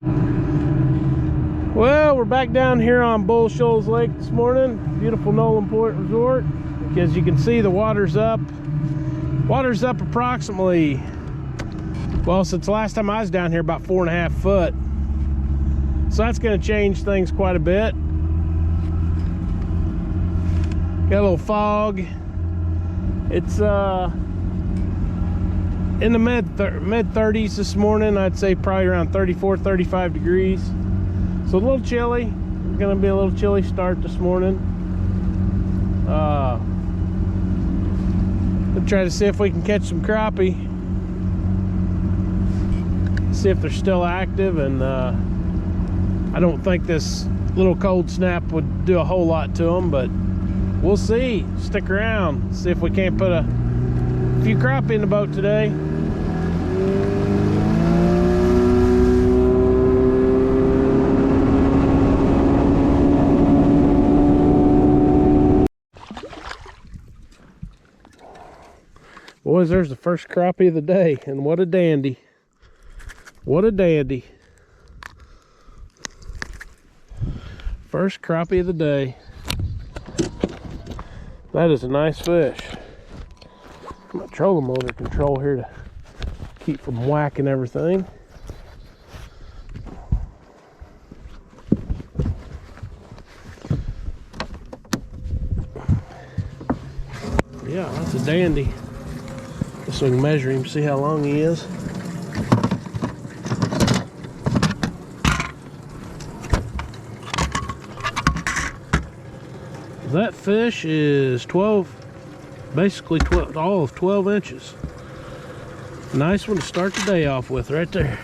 Well, we're back down here on Bull Shoals Lake this morning. Beautiful Noland Point Resort. As you can see, the water's up. Water's up approximately, well, since the last time I was down here, about 4.5 foot. So that's going to change things quite a bit. Got a little fog. It's in the mid 30s this morning. I'd say probably around 34, 35 degrees. So a little chilly. It's gonna be a little chilly start this morning. We'll try to see if we can catch some crappie. See if they're still active, and I don't think this little cold snap would do a whole lot to them, but we'll see. Stick around, see if we can't put a few crappie in the boat today. Boys, there's the first crappie of the day, and what a dandy. What a dandy. First crappie of the day. That is a nice fish. My trolling motor control here to keep from whacking everything. Yeah, that's a dandy. So we can measure him, see how long he is. That fish is 12, basically 12, all of 12 inches. Nice one to start the day off with right there.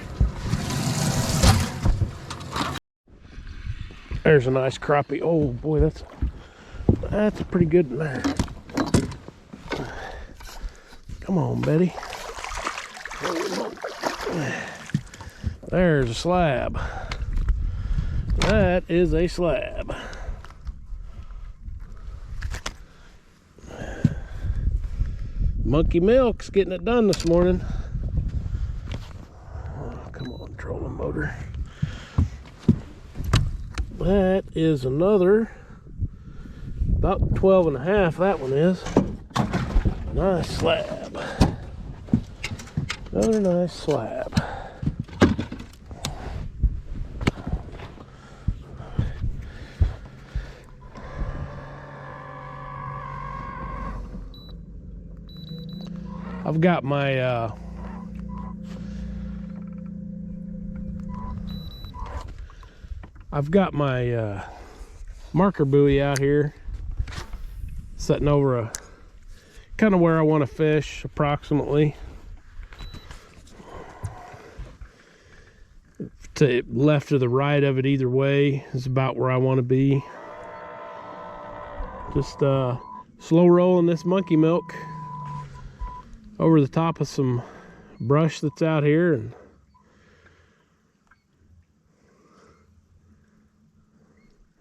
There's a nice crappie. Oh boy, that's a pretty good one there. Come on, Betty. There's a slab. That is a slab. Monkey Milk's getting it done this morning. Oh, come on, trolling motor. That is another, about 12.5, that one is. Nice slab. Another nice slab. I've got my marker buoy out here, setting over a kind of where I want to fish approximately. To left or the right of it, either way is about where I want to be. Just slow rolling this monkey milk over the top of some brush that's out here, and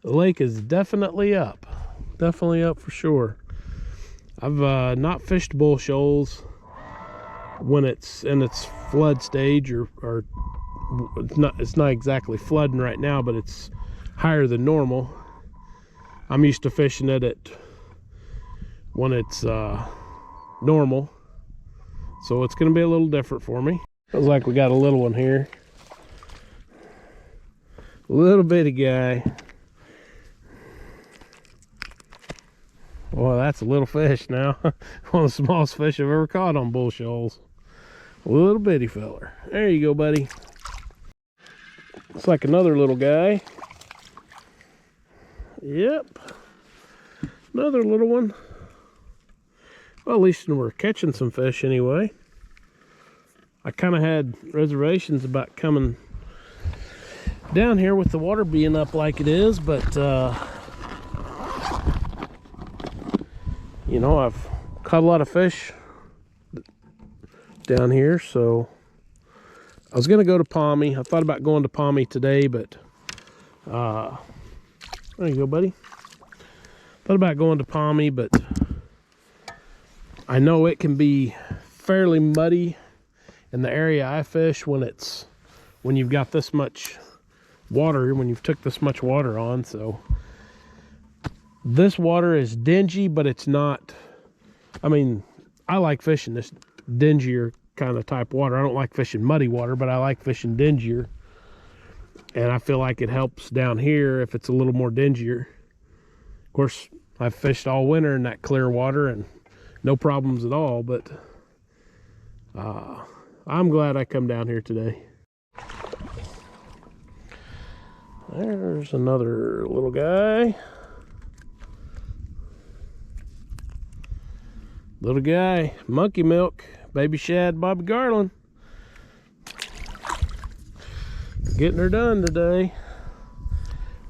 the lake is definitely up for sure. I've not fished Bull Shoals when it's in its flood stage, or it's not exactly flooding right now, but it's higher than normal. I'm used to fishing it when it's normal, so it's going to be a little different for me. Looks like we got a little one here, a little bitty guy. Well, that's a little fish now. One of the smallest fish I've ever caught on Bull Shoals. A little bitty feller. There you go, buddy. Looks like another little guy. Yep. Another little one. Well, at least we're catching some fish anyway. I kind of had reservations about coming down here with the water being up like it is, but you know, I've caught a lot of fish down here, so I was going to go to Palmy. I thought about going to Palmy today, but there you go, buddy. Thought about going to Palmy, but I know it can be fairly muddy in the area I fish when it's when you've got this much water, when you've took this much water on. So this water is dingy, but it's not, I mean, I like fishing this dingier kind of type water. I don't like fishing muddy water, but I like fishing dingier. And I feel like it helps down here if it's a little more dingier. Of course, I've fished all winter in that clear water and no problems at all, but I'm glad I come down here today. There's another little guy. Little guy, monkey milk, baby shad, Bobby Garland. Getting her done today,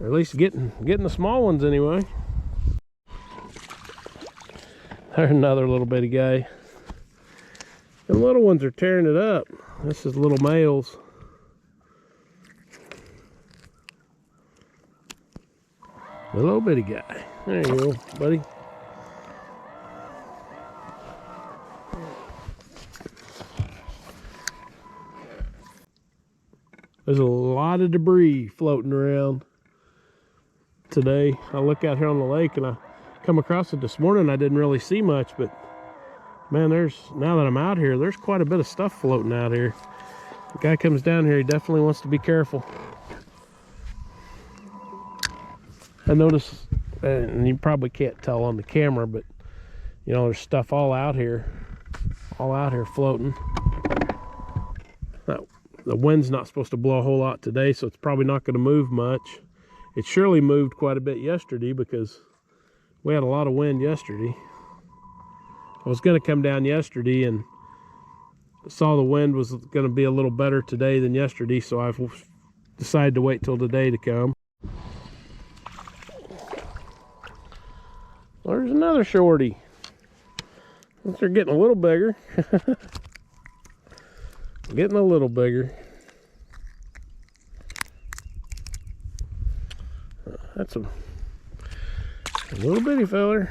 or at least getting the small ones anyway. There's another little bitty guy. The little ones are tearing it up. This is little males. The little bitty guy. There you go, buddy. There's a lot of debris floating around today. I look out here on the lake and I come across it this morning. I didn't really see much, but man, now that I'm out here, there's quite a bit of stuff floating out here. The guy comes down here, he definitely wants to be careful. I notice, and you probably can't tell on the camera, but you know, there's stuff all out here floating. The wind's not supposed to blow a whole lot today, so it's probably not going to move much. It surely moved quite a bit yesterday because we had a lot of wind yesterday. I was going to come down yesterday and saw the wind was going to be a little better today than yesterday, so I've decided to wait till today to come. There's another shorty. They're getting a little bigger. Getting a little bigger. That's a little bitty feller.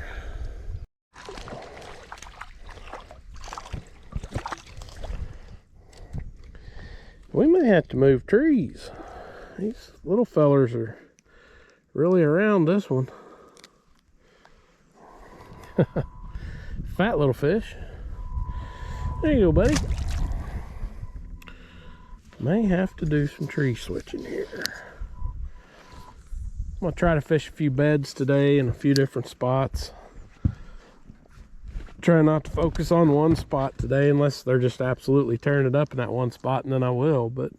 We may have to move trees. These little fellers are really around this one. Fat little fish. There you go, buddy. May have to do some tree switching here. I'm gonna try to fish a few beds today in a few different spots. Try not to focus on one spot today unless they're just absolutely tearing it up in that one spot, and then I will, but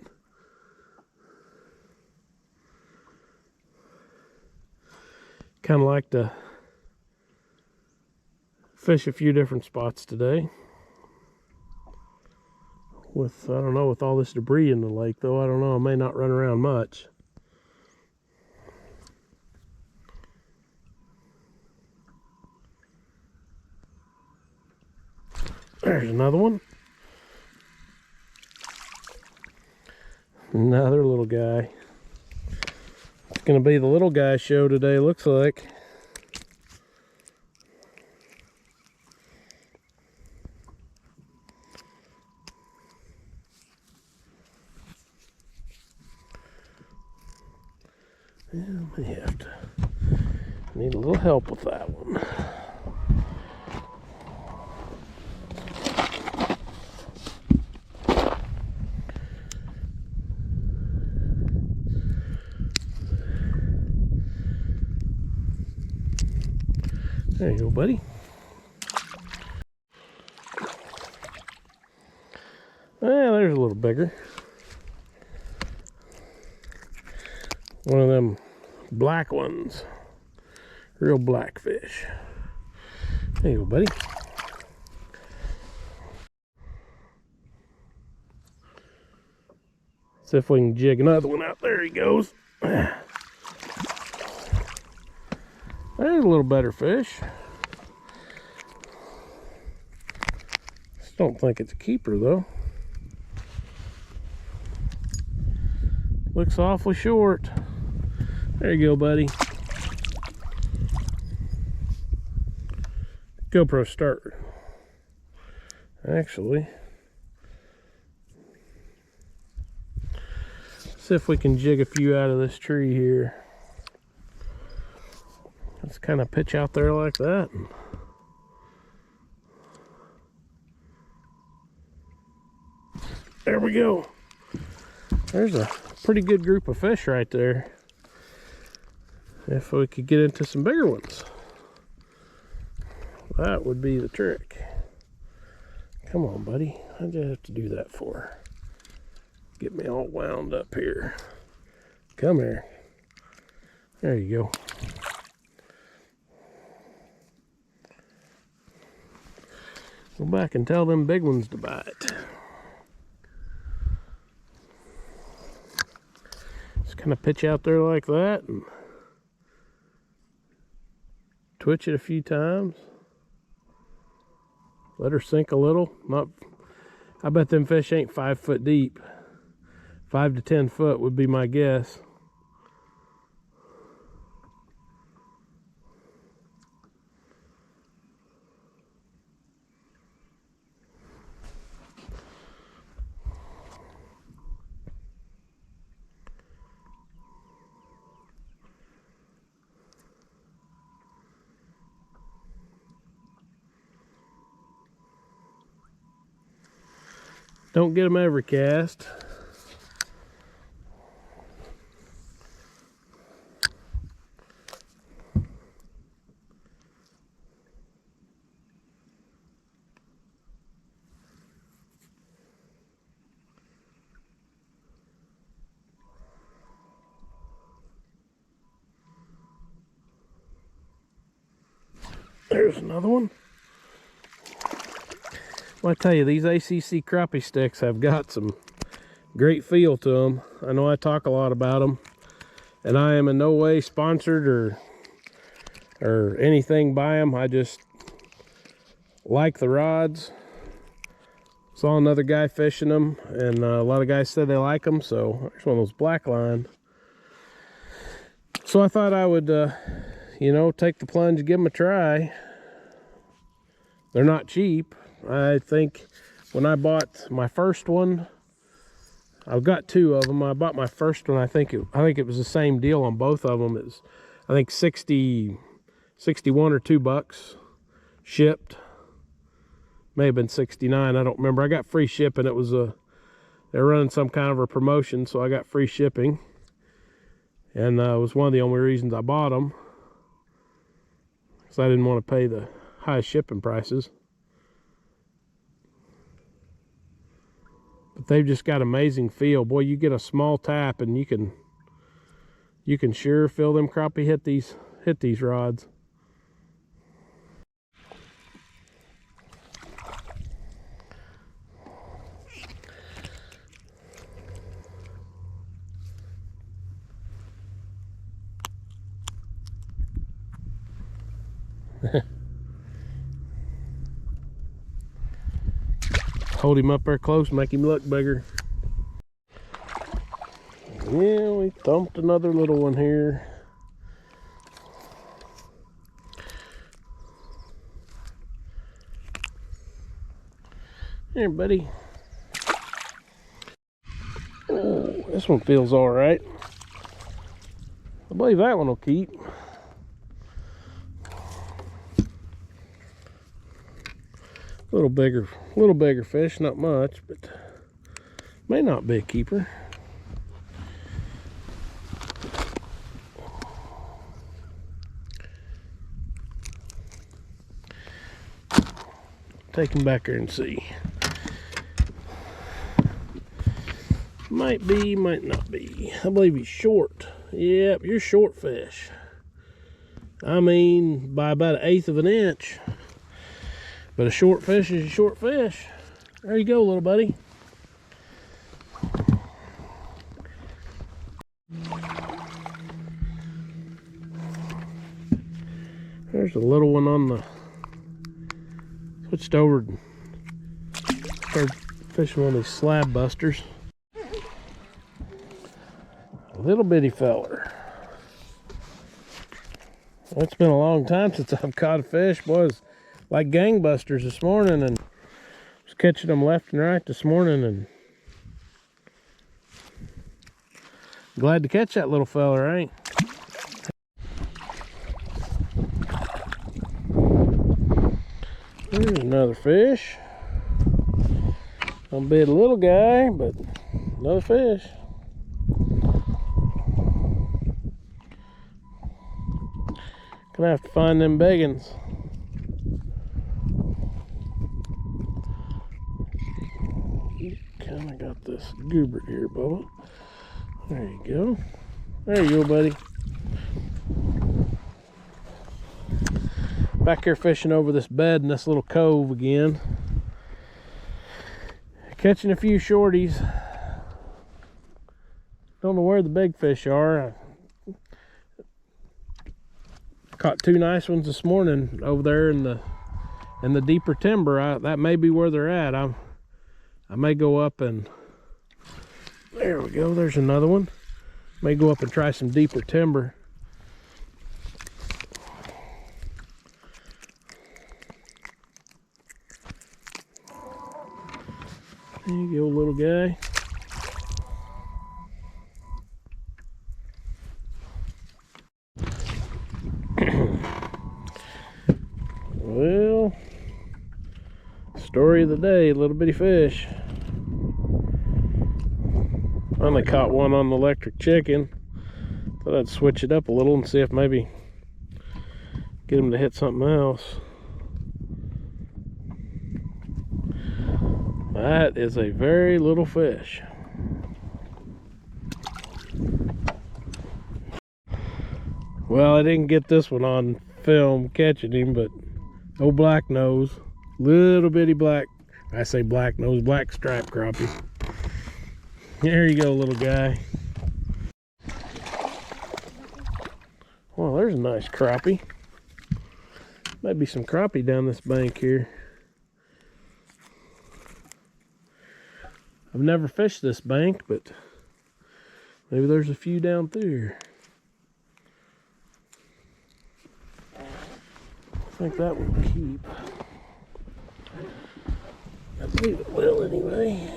kind of like to fish a few different spots today. With, I don't know, with all this debris in the lake, though, I don't know, I may not run around much. There's another one. Another little guy. It's going to be the little guy show today, looks like. I may have to need a little help with that one. There you go, buddy. Well, there's a little bigger. One of them black ones. Real black fish. There you go, buddy. See if we can jig another one out. There he goes. There's a little better fish. Just don't think it's a keeper though. Looks awfully short. There you go, buddy. GoPro start. Actually, See if we can jig a few out of this tree here. Let's kind of pitch out there like that. There we go. There's a pretty good group of fish right there. If we could get into some bigger ones, that would be the trick. Come on, buddy. How'd you have to do that for? Get me all wound up here. Come here. There you go. Go back and tell them big ones to bite. Just kind of pitch out there like that and twitch it a few times. Let her sink a little. I bet them fish ain't 5 foot deep. 5 to 10 foot would be my guess. Don't get them every cast. There's another one. Well, I tell you, these ACC crappie sticks have got some great feel to them. I know I talk a lot about them, and I am in no way sponsored or anything by them. I just like the rods. Saw another guy fishing them, and a lot of guys said they like them, so there's one of those black line. So I thought I would, you know, take the plunge and give them a try. They're not cheap. I think when I bought my first one, I've got 2 of them. I bought my first one. I think it was the same deal on both of them. It was, I think 61 or $2 shipped. May have been 69. I don't remember. I got free shipping. It was they're running some kind of a promotion, so I got free shipping, and it was one of the only reasons I bought them, because I didn't want to pay the high shipping prices. But they've just got amazing feel. Boy, you get a small tap and you can sure feel them crappie hit these rods. Hold him up there close, make him look bigger. Yeah, we thumped another little one here. Here, buddy. Oh, this one feels all right. I believe that one will keep. A little bigger fish, not much, but may not be a keeper. Take him back there and see. Might be, might not be. I believe he's short. Yep, you're short fish. I mean, by about 1/8 of an inch. But a short fish is a short fish. There you go, little buddy. There's a little one on the... Switched over and started fishing one of these slab busters. A little bitty feller. Well, it's been a long time since I've caught a fish. Boys, like gangbusters this morning, and was catching them left and right this morning, and Glad to catch that little fella, right? There's another fish. Gonna be a little guy, but another fish. Gonna have to find them biggins. Kinda got this goober here, Bubba. There you go. There you go, buddy. Back here fishing over this bed in this little cove again. Catching a few shorties. Don't know where the big fish are. I caught two nice ones this morning over there in the deeper timber. That may be where they're at. I may go up and there we go. There's another one. May go up and try some deeper timber. There you go, little guy. Well, story of the day, little bitty fish. Finally caught one on the electric chicken. Thought I'd switch it up a little and see if maybe get him to hit something else. That is a very little fish. Well, I didn't get this one on film catching him, but old black nose, little bitty black, I say black nose, black striped crappie. There you go, little guy. Well, there's a nice crappie. Might be some crappie down this bank here. I've never fished this bank, but maybe there's a few down through here. I think that will keep. I believe it will anyway.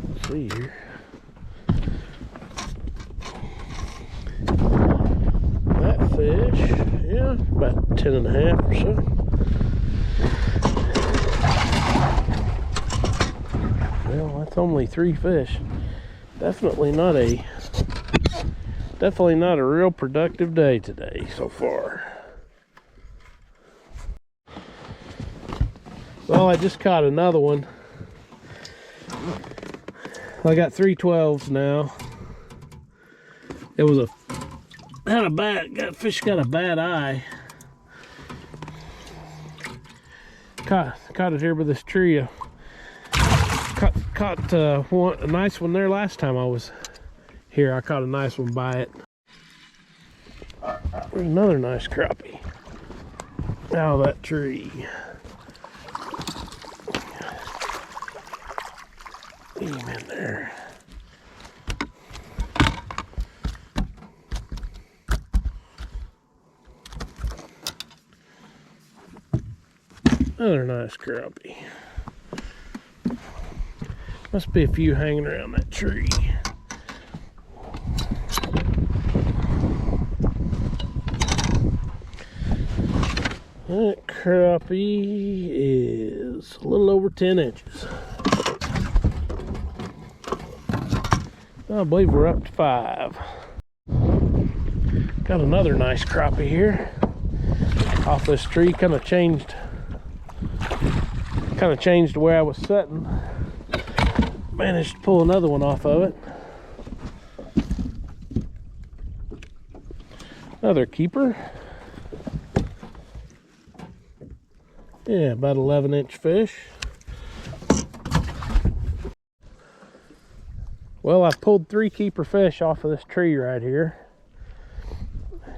Let's see here. That fish, yeah, about 10 and a half or so. Well, that's only 3 fish. Definitely not a real productive day today so far. Well, I just caught another one. I got 3 12s now. It was fish got a bad eye. Caught it here by this tree. Caught a nice one there last time I was here. I caught a nice one by it. There's another nice crappie out of that tree. Get him in there. Another nice crappie. Must be a few hanging around that tree. That crappie is a little over 10 inches. I believe we're up to 5. Got another nice crappie here off this tree. Kind of changed the way I was setting. Managed to pull another one off of it. Another keeper. Yeah, about 11-inch fish. Well, I've pulled 3 keeper fish off of this tree right here.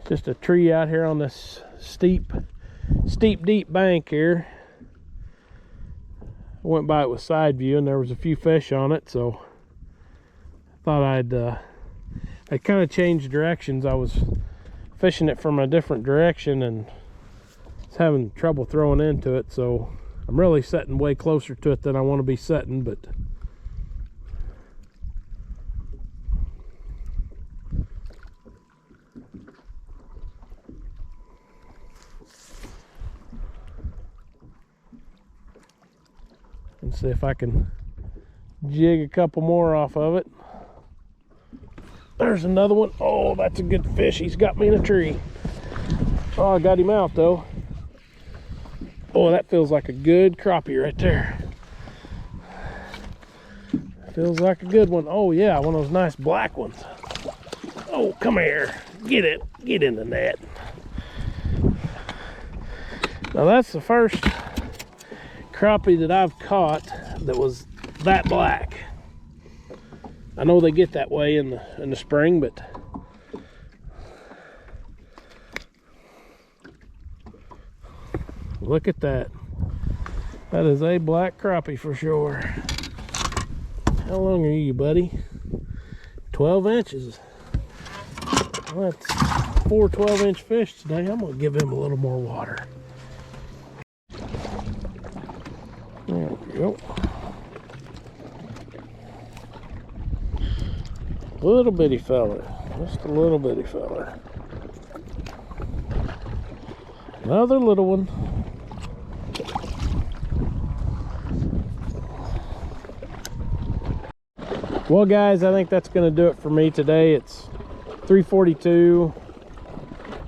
Just a tree out here on this steep deep bank here. I went by it with side view and there was a few fish on it, so I thought I kind of changed directions. I was fishing it from a different direction and was having trouble throwing into it, so I'm really setting way closer to it than I want to be setting, but and see if I can jig a couple more off of it. There's another one. Oh, that's a good fish. He's got me in a tree. Oh, I got him out though. Oh, that feels like a good crappie right there. Feels like a good one. Oh yeah, one of those nice black ones. Oh, come here. Get it. Get in the net. Now that's the first crappie that I've caught that was that black. I know they get that way in the spring, but look at that. That is a black crappie for sure. How long are you, buddy? 12 inches. Well, that's 4 12-inch fish today. I'm gonna give him a little more water. There we go. Little bitty fella, just a little bitty fella. Another little one. Well guys, I think that's going to do it for me today. It's 3:42.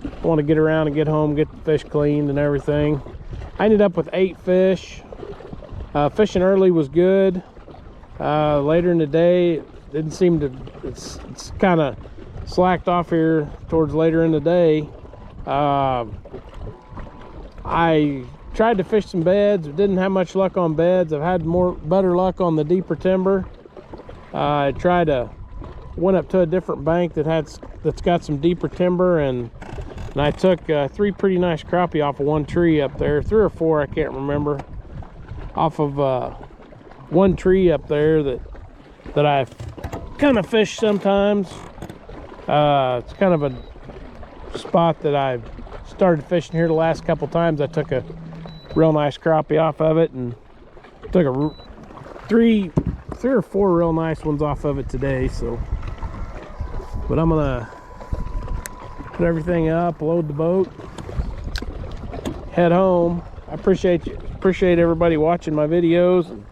I want to get around and get home, get the fish cleaned and everything. I ended up with 8 fish. Fishing early was good. Later in the day, didn't seem to, it's kind of slacked off here towards later in the day. I tried to fish some beds, didn't have much luck on beds. I've had better luck on the deeper timber. I went up to a different bank that's got some deeper timber, and I took 3 pretty nice crappie off of one tree up there, 3 or 4, I can't remember, off of one tree up there that I kind of fish sometimes. It's kind of a spot that I've started fishing here the last couple times. I took a real nice crappie off of it and took three or 4 real nice ones off of it today. So, but I'm gonna put everything up, load the boat, head home. I appreciate everybody watching my videos. And